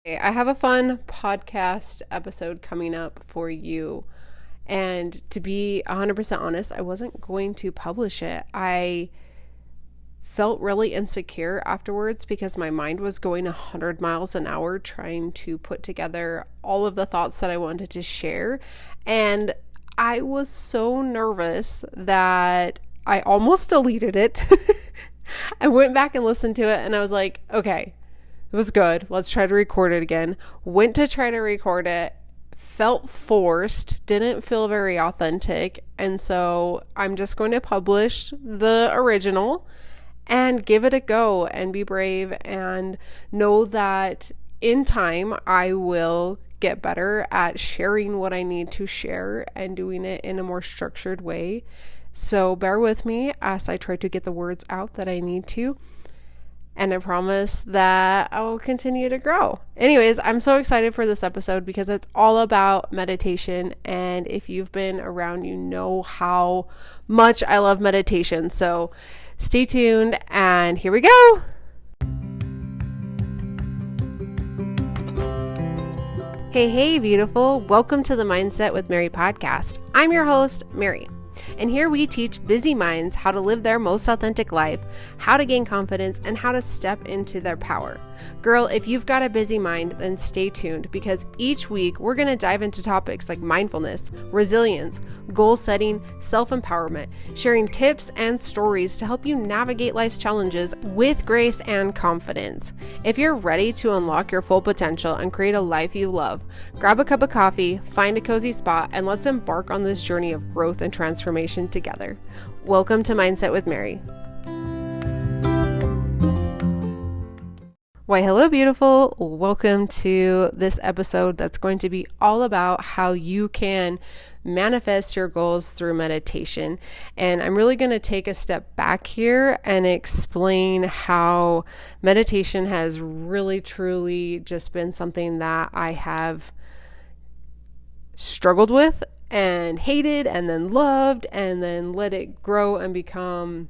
I have a fun podcast episode coming up for you. And to be 100% honest, I wasn't going to publish it. I felt really insecure afterwards because my mind was going 100 miles an hour trying to put together all of the thoughts that I wanted to share. And I was so nervous that I almost deleted it. I went back and listened to it and I was like, okay, it was good. Let's try to record it again. Went to try to record it, felt forced, didn't feel very authentic. And so I'm just going to publish the original and give it a go and be brave and know that in time I will get better at sharing what I need to share and doing it in a more structured way. So bear with me as I try to get the words out that I need to. And I promise that I will continue to grow. Anyways, I'm so excited for this episode because it's all about meditation. And if you've been around, you know how much I love meditation. So stay tuned and here we go. Hey, beautiful. Welcome to the Mindset with Mary podcast. I'm your host, Mary. And here we teach busy minds how to live their most authentic life, how to gain confidence, and how to step into their power. Girl, if you've got a busy mind, then stay tuned because each week we're going to dive into topics like mindfulness, resilience, goal setting, self-empowerment, sharing tips and stories to help you navigate life's challenges with grace and confidence. If you're ready to unlock your full potential and create a life you love, grab a cup of coffee, find a cozy spot, and let's embark on this journey of growth and transformation together. Welcome to Mindset with Mary. Why, hello, beautiful. Welcome to this episode that's going to be all about how you can manifest your goals through meditation. And I'm really going to take a step back here and explain how meditation has really, truly just been something that I have struggled with and hated and then loved and then let it grow and become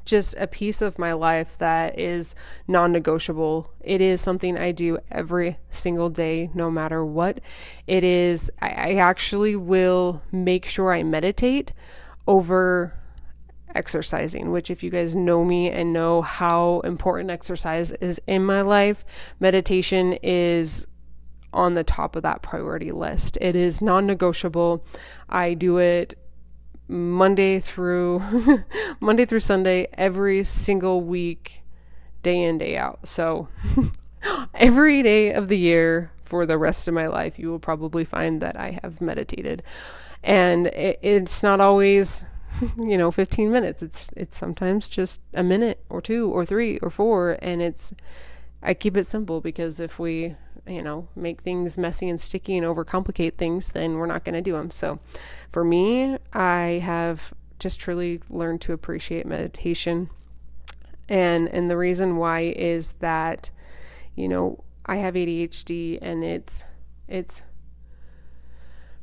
just a piece of my life that is non-negotiable. It is something I do every single day, no matter what. It is, I actually will make sure I meditate over exercising, which if you guys know me and know how important exercise is in my life, meditation is on the top of that priority list. It is non-negotiable. I do it Monday through Sunday, every single week, day in, day out. So every day of the year for the rest of my life, you will probably find that I have meditated. And it's not always, 15 minutes. It's sometimes just a minute or 2 or 3 or 4. And I keep it simple because if we, make things messy and sticky and overcomplicate things, then we're not going to do them. So for me, I have just truly learned to appreciate meditation. And the reason why is that, I have ADHD and it's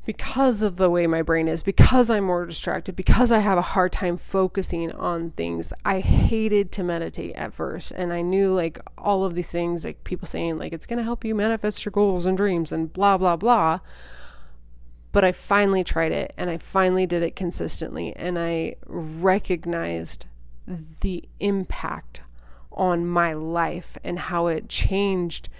because of the way my brain is, because I'm more distracted, because I have a hard time focusing on things. I hated to meditate at first. And I knew all of these things, people saying it's going to help you manifest your goals and dreams and blah, blah, blah. But I finally tried it and I finally did it consistently. And I recognized the impact on my life and how it changed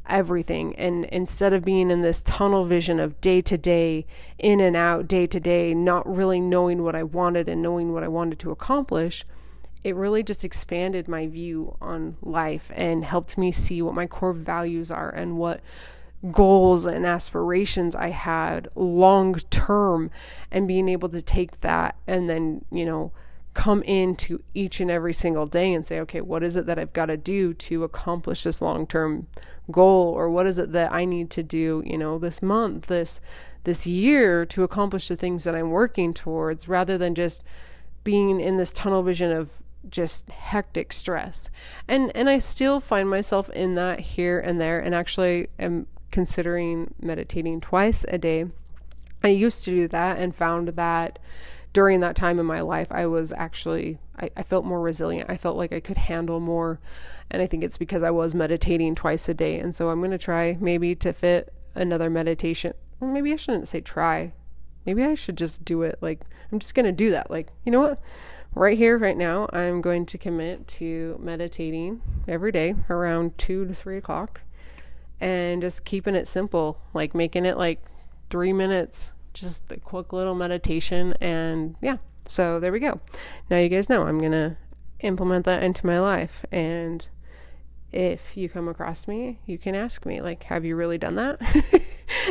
everything. And instead of being in this tunnel vision of day to day, in and out, day to day, not really knowing what I wanted and knowing what I wanted to accomplish, it really just expanded my view on life and helped me see what my core values are and what goals and aspirations I had long term, and being able to take that and then, come into each and every single day and say, okay, what is it that I've got to do to accomplish this long-term goal? Or what is it that I need to do, this month, this year to accomplish the things that I'm working towards, rather than just being in this tunnel vision of just hectic stress. And I still find myself in that here and there, and actually am considering meditating twice a day. I used to do that and found that during that time in my life, I was actually I felt more resilient. I felt like I could handle more. And I think it's because I was meditating twice a day. And so I'm going to try maybe to fit another meditation. Or maybe I shouldn't say try. Maybe I should just do it. Like, I'm just going to do that. Like, you know what? Right here, right now, I'm going to commit to meditating every day around 2 to 3 o'clock and just keeping it simple, like making it like 3 minutes, just a quick little meditation. And yeah, so there we go. Now you guys know I'm going to implement that into my life. And if you come across me, you can ask me, like, have you really done that?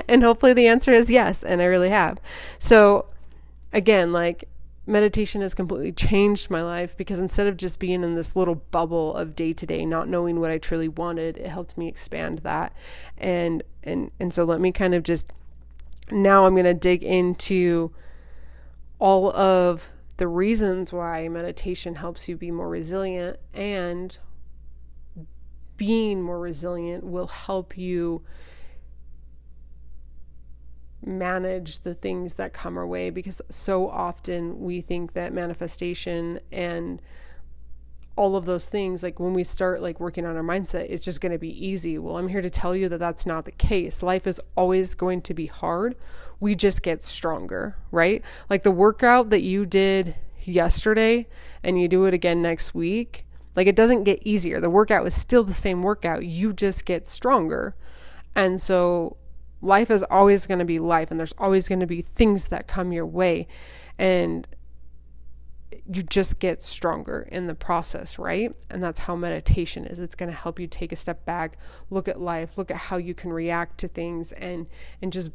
And hopefully the answer is yes. And I really have. So again, like, meditation has completely changed my life, because instead of just being in this little bubble of day to day, not knowing what I truly wanted, it helped me expand that. And so let me kind of just, now I'm going to dig into all of the reasons why meditation helps you be more resilient, and being more resilient will help you manage the things that come our way, because so often we think that manifestation and all of those things, like when we start like working on our mindset, it's just going to be easy. Well, I'm here to tell you that that's not the case. Life is always going to be hard. We just get stronger, right? Like the workout that you did yesterday and you do it again next week, like it doesn't get easier. The workout is still the same workout. You just get stronger. And so life is always going to be life, and there's always going to be things that come your way, and you just get stronger in the process, right? And that's how meditation is. It's going to help you take a step back, look at life, look at how you can react to things, and just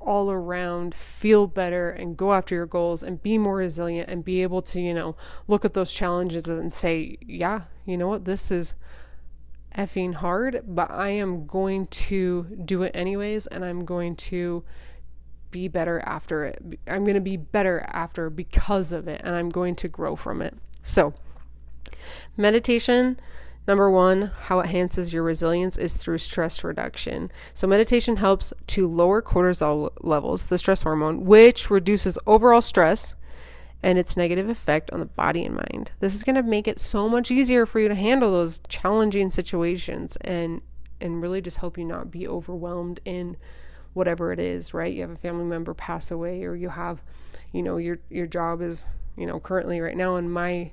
all around feel better and go after your goals and be more resilient and be able to, look at those challenges and say, yeah, you know what, this is effing hard, but I am going to do it anyways, and I'm going to be better after it. I'm going to be better after because of it, and I'm going to grow from it. So meditation, number one, how it enhances your resilience is through stress reduction. So meditation helps to lower cortisol levels, the stress hormone, which reduces overall stress and its negative effect on the body and mind. This is going to make it so much easier for you to handle those challenging situations, and really just help you not be overwhelmed in whatever it is, right? You have a family member pass away, or you have, your job is, currently right now in my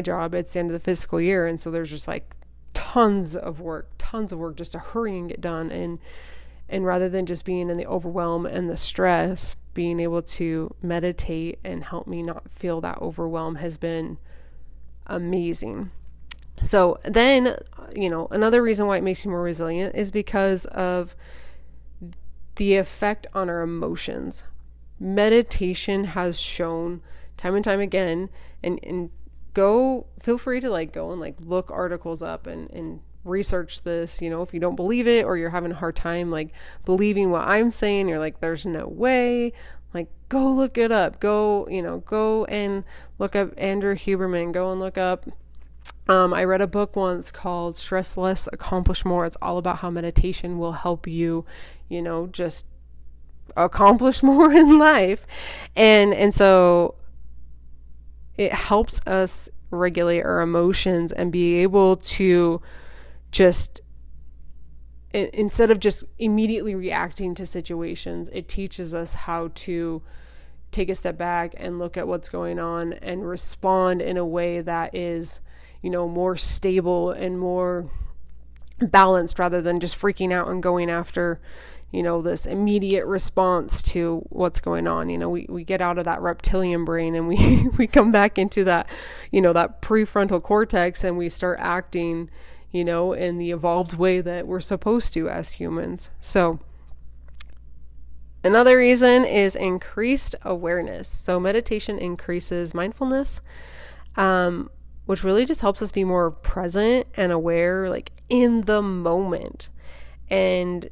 job, it's the end of the fiscal year. And so there's just like tons of work just to hurry and get done. And rather than just being in the overwhelm and the stress, being able to meditate and help me not feel that overwhelm has been amazing. So then, another reason why it makes you more resilient is because of the effect on our emotions. Meditation has shown time and time again, and feel free to go and look articles up and research this, if you don't believe it, or you're having a hard time believing what I'm saying, you're like, there's no way, go look it up, go and look up Andrew Huberman, go and look up, I read a book once called Stress Less, Accomplish More. It's all about how meditation will help you, just accomplish more in life. And so it helps us regulate our emotions and be able to just, instead of just immediately reacting to situations, it teaches us how to take a step back and look at what's going on and respond in a way that is, more stable and more balanced, rather than just freaking out and going after, this immediate response to what's going on. We get out of that reptilian brain and we come back into that, that prefrontal cortex, and we start acting, in the evolved way that we're supposed to as humans. So another reason is increased awareness. So meditation increases mindfulness, which really just helps us be more present and aware, in the moment. And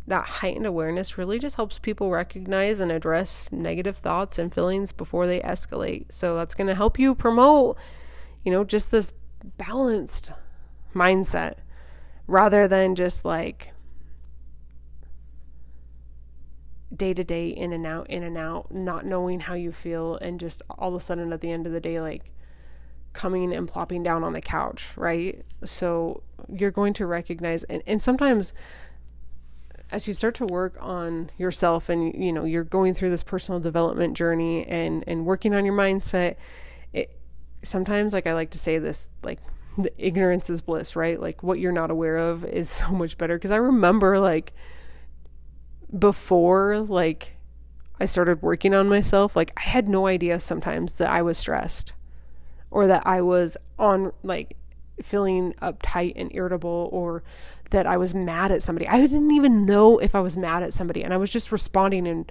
that heightened awareness really just helps people recognize and address negative thoughts and feelings before they escalate. So that's going to help you promote, just this balanced mindset, rather than just day to day, in and out, not knowing how you feel, and just all of a sudden at the end of the day, like coming and plopping down on the couch, right? So you're going to recognize, and sometimes as you start to work on yourself and, you know, you're going through this personal development journey and working on your mindset, it sometimes, like I like to say this, like the ignorance is bliss, right? Like what you're not aware of is so much better. Because I remember like before like I started working on myself, like I had no idea sometimes that I was stressed or that I was on like feeling uptight and irritable, or that I was mad at somebody. I didn't even know if I was mad at somebody, and I was just responding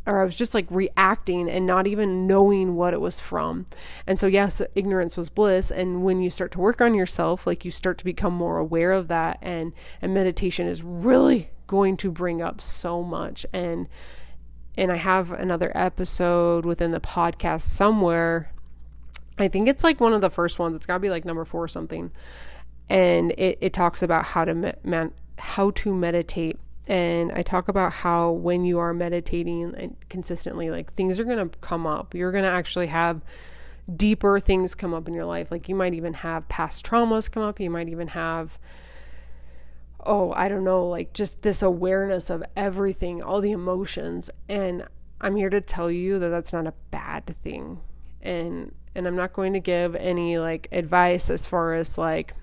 or I was just like reacting and not even knowing what it was from. And so yes, ignorance was bliss. And when you start to work on yourself, like you start to become more aware of that, and meditation is really going to bring up so much. And I have another episode within the podcast somewhere. I think it's like one of the first ones. It's got to be like number 4 or something. And it talks about how to meditate. And I talk about how when you are meditating and consistently, like things are going to come up. You're going to actually have deeper things come up in your life. Like you might even have past traumas come up. You might even have, I don't know, like just this awareness of everything, all the emotions. And I'm here to tell you that that's not a bad thing. And I'm not going to give any like advice as far as like,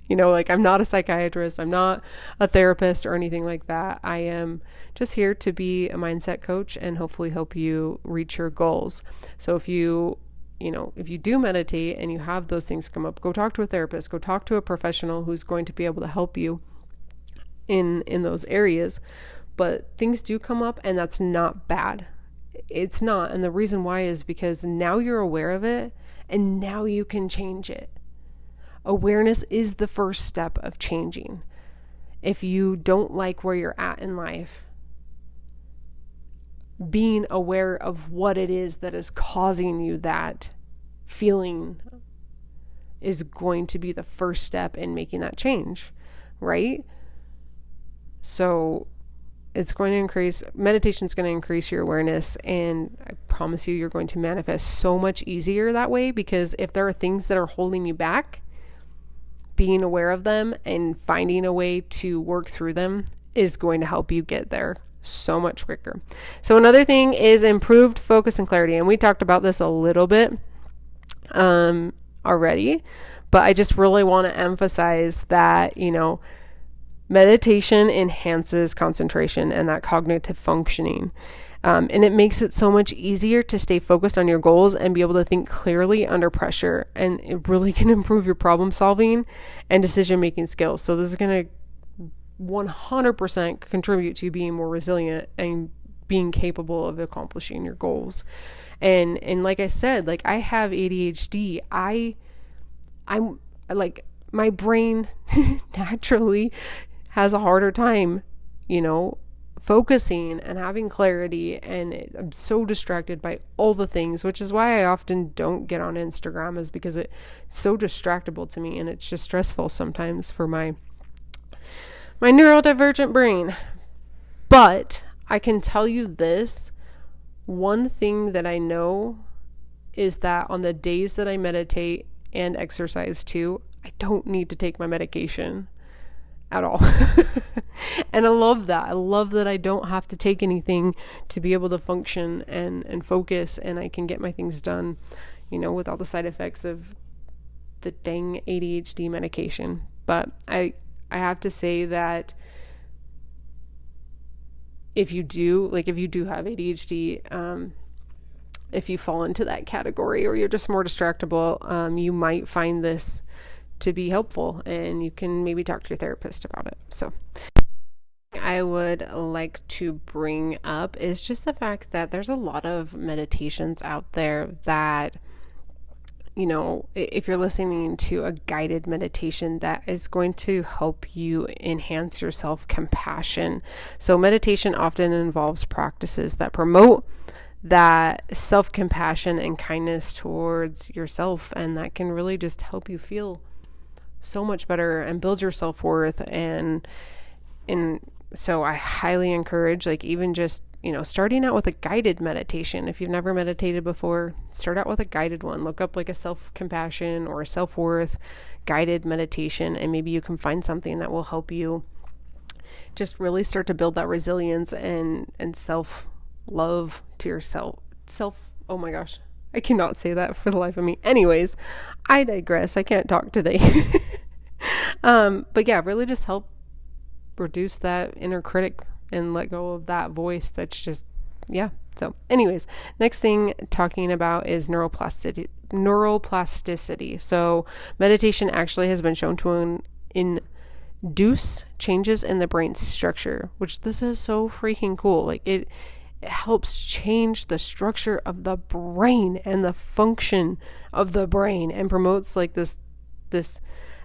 you know, like I'm not a psychiatrist, I'm not a therapist or anything like that. I am just here to be a mindset coach and hopefully help you reach your goals. So if you do meditate and you have those things come up, go talk to a therapist, go talk to a professional who's going to be able to help you in those areas. But things do come up, and that's not bad. It's not. And the reason why is because now you're aware of it, and now you can change it. Awareness is the first step of changing. If you don't like where you're at in life, being aware of what it is that is causing you that feeling is going to be the first step in making that change, right? So meditation's going to increase your awareness, and I promise you're going to manifest so much easier that way, because if there are things that are holding you back, being aware of them and finding a way to work through them is going to help you get there so much quicker. So another thing is improved focus and clarity. And we talked about this a little bit already, but I just really want to emphasize that, you know, meditation enhances concentration and that cognitive functioning. And it makes it so much easier to stay focused on your goals and be able to think clearly under pressure. And it really can improve your problem solving and decision making skills. So this is going to 100% contribute to you being more resilient and being capable of accomplishing your goals. And like I said, like I have ADHD. I'm like, my brain naturally has a harder time, you know, focusing and having clarity, and I'm so distracted by all the things, which is why I often don't get on Instagram, is because it's so distractible to me, and it's just stressful sometimes for my neurodivergent brain. But I can tell you this, one thing that I know is that on the days that I meditate and exercise too, I don't need to take my medication at all. And I love that. I love that I don't have to take anything to be able to function and focus, and I can get my things done, you know, without the side effects of the dang ADHD medication. But I have to say that if you do have ADHD, if you fall into that category or you're just more distractible, you might find this to be helpful, and you can maybe talk to your therapist about it. So I would like to bring up is just the fact that there's a lot of meditations out there that, you know, if you're listening to a guided meditation, that is going to help you enhance your self-compassion. So meditation often involves practices that promote that self-compassion and kindness towards yourself, and that can really just help you feel so much better and build your self-worth and So I highly encourage, like, even just, starting out with a guided meditation. If you've never meditated before, start out with a guided one. Look up like a self-compassion or a self-worth guided meditation, and maybe you can find something that will help you just really start to build that resilience and self-love to yourself. Oh my gosh, I cannot say that for the life of me. Anyways, I digress. I can't talk today. But yeah, really just help reduce that inner critic and let go of that voice that's just, yeah. So anyways, next thing talking about is neuroplasticity. So meditation actually has been shown to induce changes in the brain structure, which this is so freaking cool. Like it helps change the structure of the brain and the function of the brain, and promotes like this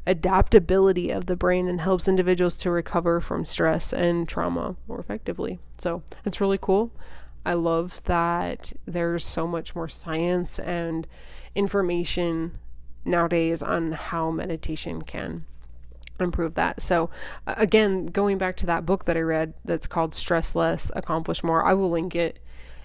adaptability of the brain, and helps individuals to recover from stress and trauma more effectively. So it's really cool. I love that there's so much more science and information nowadays on how meditation can improve that. So again, going back to that book that I read that's called Stress Less, Accomplish More, I will link it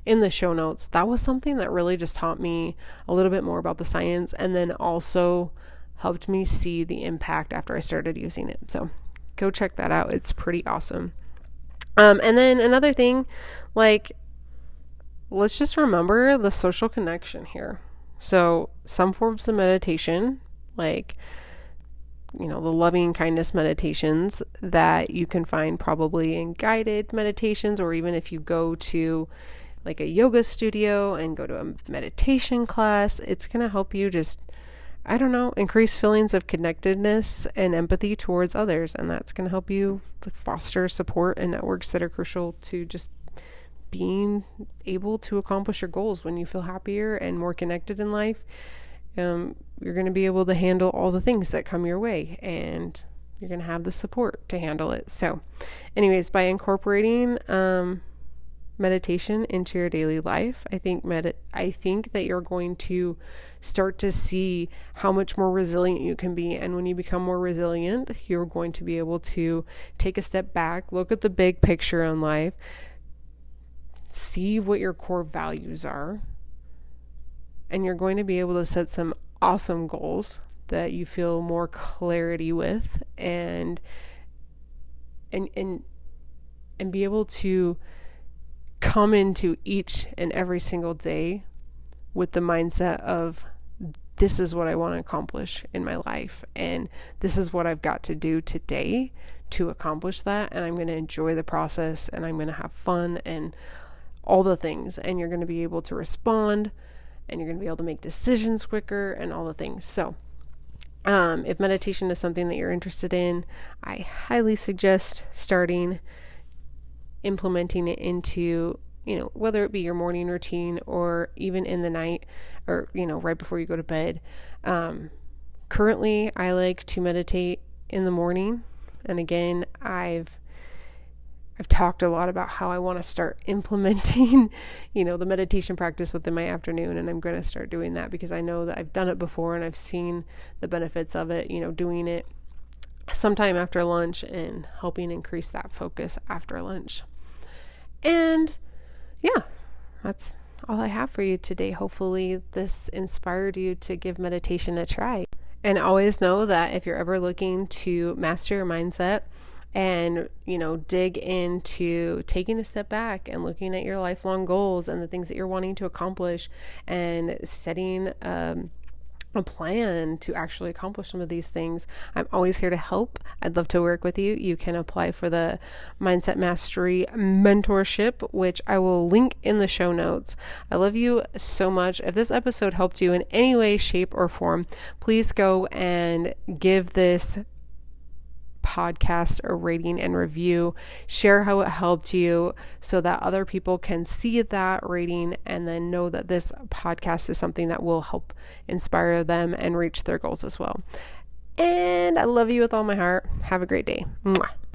in the show notes. That was something that really just taught me a little bit more about the science, and then also helped me see the impact after I started using it. So go check that out. It's pretty awesome. And then another thing, like, let's just remember the social connection here. So some forms of meditation, like, the loving kindness meditations that you can find probably in guided meditations, or even if you go to like a yoga studio and go to a meditation class, it's going to help you just, increase feelings of connectedness and empathy towards others. And that's going to help you foster support and networks that are crucial to just being able to accomplish your goals. When you feel happier and more connected in life, you're going to be able to handle all the things that come your way, and you're going to have the support to handle it. So anyways, by incorporating meditation into your daily life, I think that you're going to start to see how much more resilient you can be. And when you become more resilient, you're going to be able to take a step back, look at the big picture in life, see what your core values are, and you're going to be able to set some awesome goals that you feel more clarity with, and be able to come into each and every single day with the mindset of, this is what I want to accomplish in my life, and this is what I've got to do today to accomplish that, and I'm going to enjoy the process, and I'm going to have fun and all the things, and you're going to be able to respond, and you're going to be able to make decisions quicker and all the things. So if meditation is something that you're interested in, I highly suggest implementing it into, whether it be your morning routine or even in the night, or, right before you go to bed. Currently, I like to meditate in the morning. And again, I've talked a lot about how I want to start implementing, the meditation practice within my afternoon. And I'm going to start doing that because I know that I've done it before and I've seen the benefits of it, doing it sometime after lunch and helping increase that focus after lunch. And yeah, that's all I have for you today. Hopefully this inspired you to give meditation a try. And always know that if you're ever looking to master your mindset and, dig into taking a step back and looking at your lifelong goals and the things that you're wanting to accomplish, and setting a plan to actually accomplish some of these things, I'm always here to help. I'd love to work with you. You can apply for the Mindset Mastery mentorship, which I will link in the show notes. I love you so much. If this episode helped you in any way, shape, or form, please go and give this podcast a rating and review. Share how it helped you so that other people can see that rating and then know that this podcast is something that will help inspire them and reach their goals as well. And I love you with all my heart. Have a great day. Mwah.